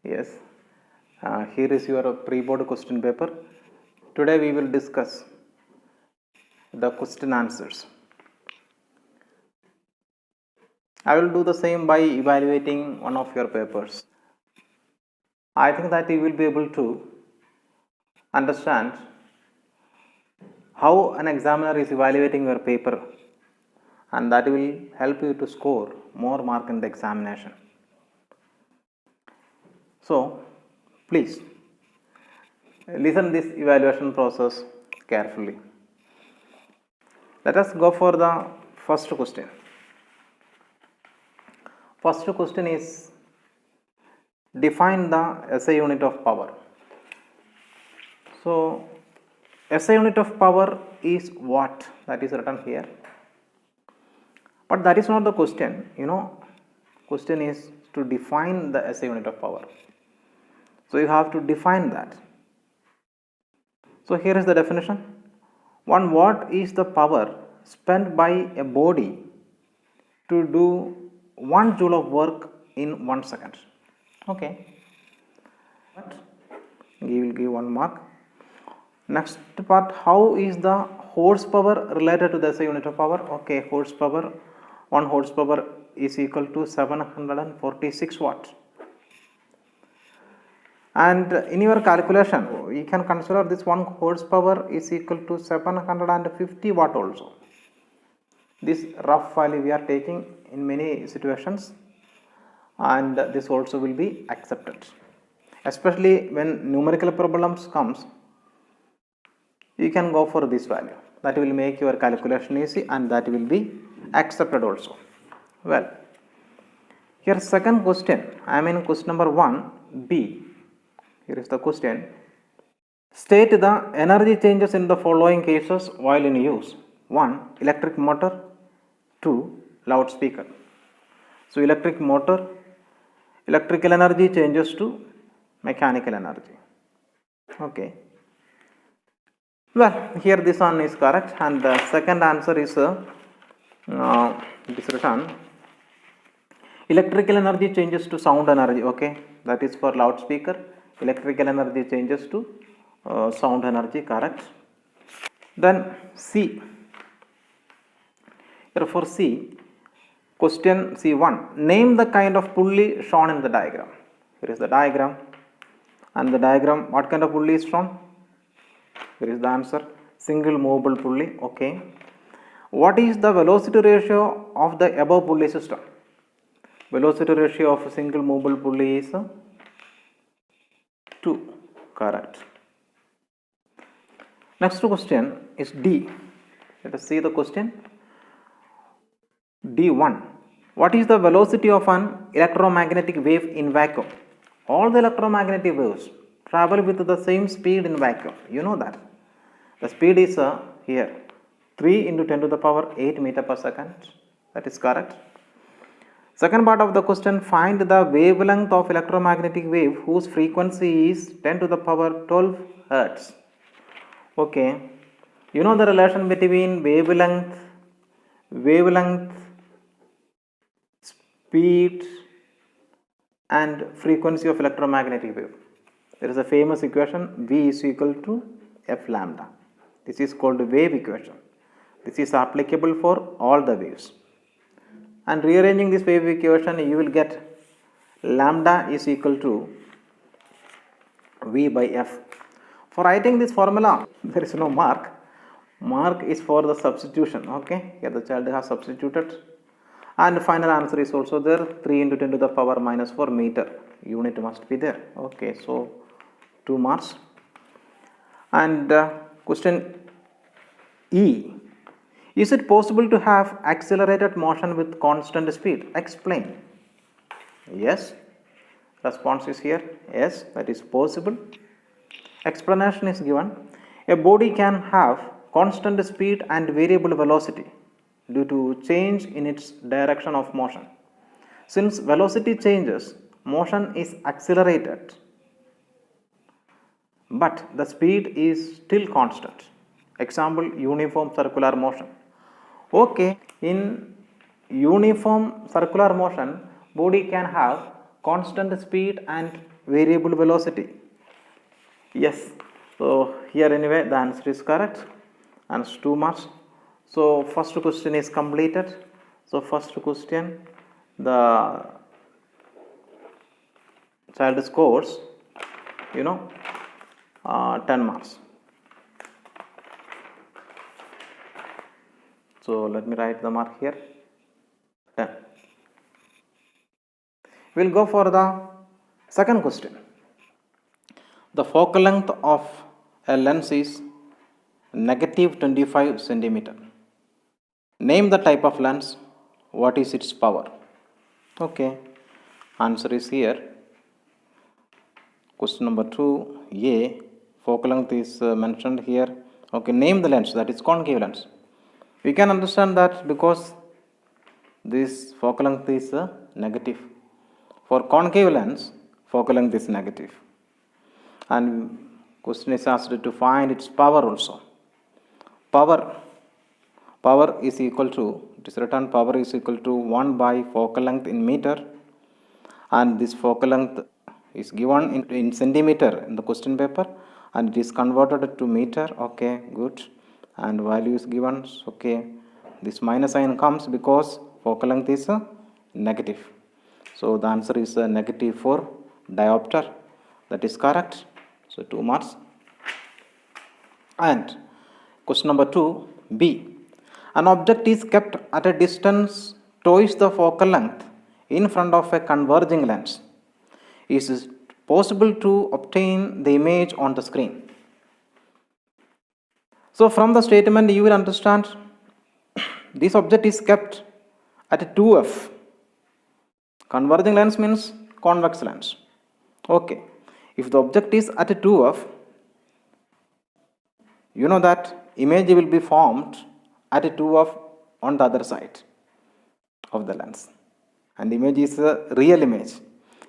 Yes, here is your pre-board question paper. Today we will discuss the question answers. I will do the same by evaluating one of your papers. I think that you will be able to understand how an examiner is evaluating your paper, and that will help you to score more mark in the examination. So please listen this evaluation process carefully. Let us go for the first question. First question is, define the SI unit of power. So SI unit of power is what? That is written here. But that is not the question. Question is to define the SI unit of power. So you have to define that. So here is the definition. 1 watt is the power spent by a body to do 1 joule of work in 1 second. Okay. But we will give 1 mark. Next part, how is the horsepower related to the SI unit of power? Okay, horsepower, 1 horsepower is equal to 746 watts. And in your calculation, you can consider this 1 horsepower is equal to 750 watt also. This rough value we are taking in many situations, and this also will be accepted. Especially when numerical problems comes, you can go for this value. That will make your calculation easy, and that will be accepted also. Well, here second question, I am in question number 1b. Here is the question. State the energy changes in the following cases while in use. 1. Electric motor. 2. Loudspeaker. So electric motor, electrical energy changes to mechanical energy. Okay. Well, here this one is correct, and the second answer is this written. Electrical energy changes to sound energy. Okay, that is for loudspeaker. Electrical energy changes to sound energy, correct. Then C. Here for C, question C1. Name the kind of pulley shown in the diagram. Here is the diagram, and the diagram, what kind of pulley is shown? Here is the answer, single movable pulley. Okay. What is the velocity ratio of the above pulley system? Velocity ratio of a single movable pulley is 2. Correct. Next question is D. Let us see the question. D1. What is the velocity of an electromagnetic wave in vacuum? All the electromagnetic waves travel with the same speed in vacuum. You know that. The speed is here 3 into 10 to the power 8 meter per second. That is correct. Second part of the question, find the wavelength of electromagnetic wave whose frequency is 10 to the power 12 hertz. Okay. You know the relation between wavelength, speed and frequency of electromagnetic wave. There is a famous equation, V is equal to F lambda. This is called wave equation. This is applicable for all the waves. And rearranging this wave equation, you will get lambda is equal to V by F. For writing this formula, there is no mark. Mark is for the substitution. Okay, here the child has substituted. And the final answer is also there, 3 into 10 to the power minus 4 meter. Unit must be there. Okay, so 2 marks. And question E. Is it possible to have accelerated motion with constant speed? Explain. Yes. Response is here. Yes, that is possible. Explanation is given. A body can have constant speed and variable velocity due to change in its direction of motion. Since velocity changes, motion is accelerated, but the speed is still constant. Example, uniform circular motion. Okay, in uniform circular motion, body can have constant speed and variable velocity. Yes, so here anyway the answer is correct and it's 2 marks. So first question is completed. So first question the child scores 10 marks. So let me write the mark here 10. We'll go for the second question. The focal length of a lens is negative 25 centimeter. Name the type of lens. What is its power? Okay, answer is here. Question number 2a, focal length is mentioned here. Okay, name the lens. That is concave lens. We can understand that because this focal length is negative. For concave lens, focal length is negative. And question is asked to find its power also. Power is equal to, it is written power is equal to 1 by focal length in meter, and this focal length is given in centimeter in the question paper and it is converted to meter. Okay, good. And value is given. Okay, this minus sign comes because focal length is negative. So the answer is negative for diopter. That is correct. So 2 marks. And question number 2b, an object is kept at a distance twice the focal length in front of a converging lens. Is it possible to obtain the image on the screen? So from the statement you will understand this object is kept at 2f. Converging lens means convex lens. Okay, if the object is at 2f, you know that image will be formed at 2f on the other side of the lens, and image is a real image.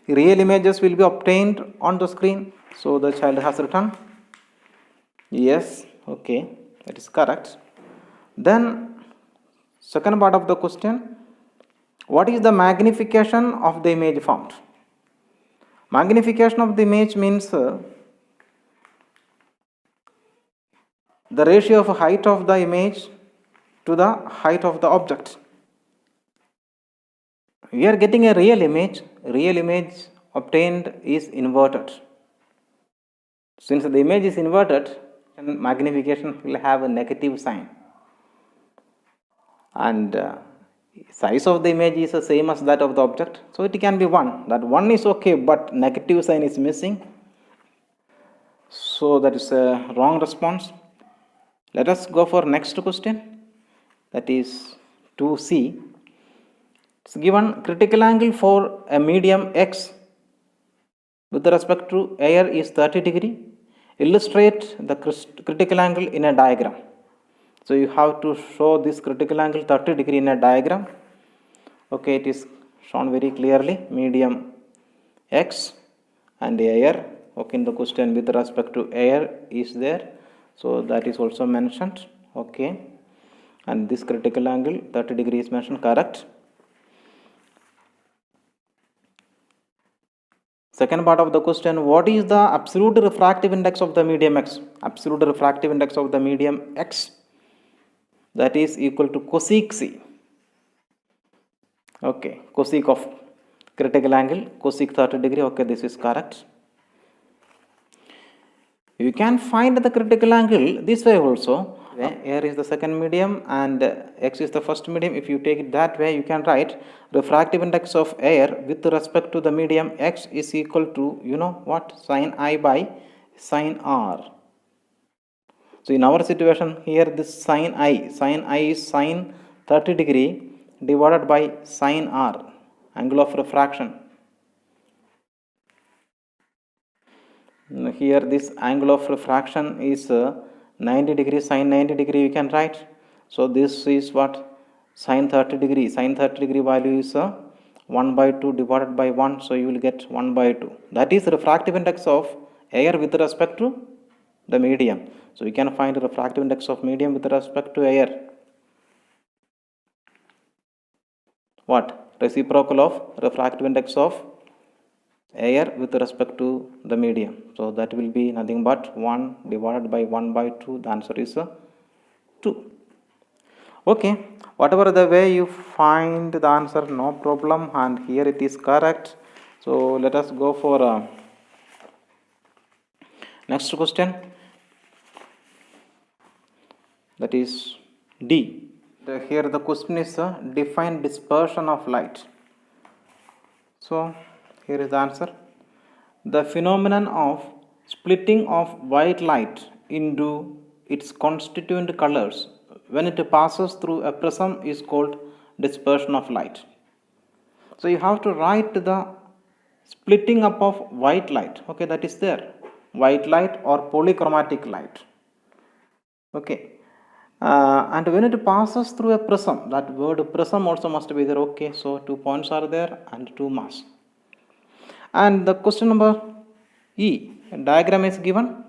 Real images will be obtained on the screen. So the child has written yes. Okay, that is correct. Then second part of the question, what is the magnification of the image formed? Magnification of the image means the ratio of height of the image to the height of the object. We are getting a real image. Real image obtained is inverted. Since the image is inverted, magnification will have a negative sign, and size of the image is the same as that of the object. So it can be 1. That 1 is okay, but negative sign is missing. So that is a wrong response. Let us go for next question. That is 2c. It's given critical angle for a medium x with respect to air is 30 degree. Illustrate the critical angle in a diagram. So you have to show this critical angle 30 degree in a diagram. Okay, it is shown very clearly. Medium x and air. Okay, in the question with respect to air is there. So that is also mentioned. Okay, and this critical angle 30 degree is mentioned. Correct. Second part of the question, what is the absolute refractive index of the medium x? Absolute refractive index of the medium x, that is equal to cosec c. Okay, cosec of critical angle, cosec 30 degree. Okay, this is correct. You can find the critical angle this way also. Air is the second medium and x is the first medium. If you take it that way, you can write refractive index of air with respect to the medium x is equal to, you know what, sin I by sin r. So in our situation here, this sin I is sin 30 degree divided by sin r, angle of refraction. Here this angle of refraction is 90 degree, sin 90 degree you can write. So this is what, sin 30 degree. Sin 30 degree value is 1 by 2 divided by 1. So you will get 1 by 2. That is refractive index of air with respect to the medium. So we can find refractive index of medium with respect to air. What? Reciprocal of refractive index of air with respect to the medium. So that will be nothing but 1 divided by 1 by 2. The answer is 2. Okay, whatever the way you find the answer, no problem, and here it is correct. So let us go for next question, that is D. Here the question is define dispersion of light. So here is the answer. The phenomenon of splitting of white light into its constituent colors when it passes through a prism is called dispersion of light. So you have to write the splitting up of white light. Okay, that is there. White light or polychromatic light. Okay. And when it passes through a prism, that word prism also must be there. Okay, so 2 points are there and 2 marks. And the question number E, diagram is given.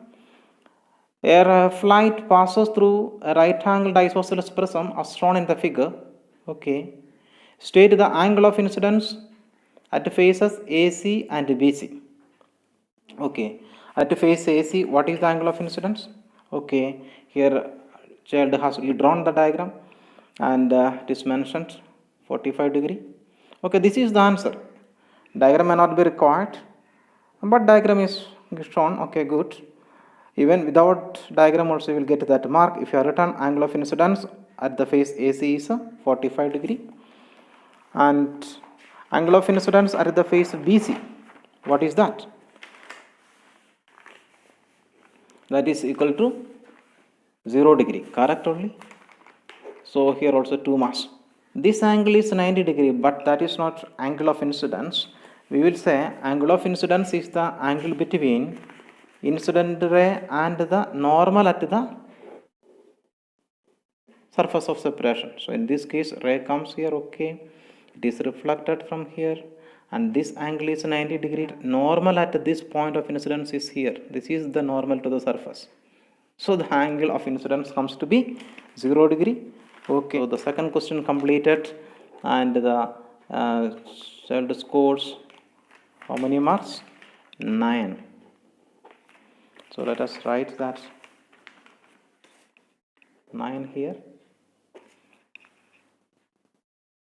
A flight passes through a right angled isosceles prism as shown in the figure. Okay. State the angle of incidence at faces AC and BC. Okay. At face AC, what is the angle of incidence? Okay. Here, child has drawn the diagram and it is mentioned 45 degree. Okay, this is the answer. Diagram may not be required, but diagram is shown. Okay, good. Even without diagram also you will get that mark if you have written angle of incidence at the face AC is 45 degree and angle of incidence at the face BC, what is that? That is equal to 0 degree, correct only. So here also 2 marks. This angle is 90 degree, but that is not angle of incidence. We will say angle of incidence is the angle between incident ray and the normal at the surface of separation. So in this case ray comes here, okay, it is reflected from here and this angle is 90 degree. Normal at this point of incidence is here. This is the normal to the surface. So the angle of incidence comes to be 0 degree. Okay, so the second question completed and the child scores how many marks? 9. So let us write that 9 here.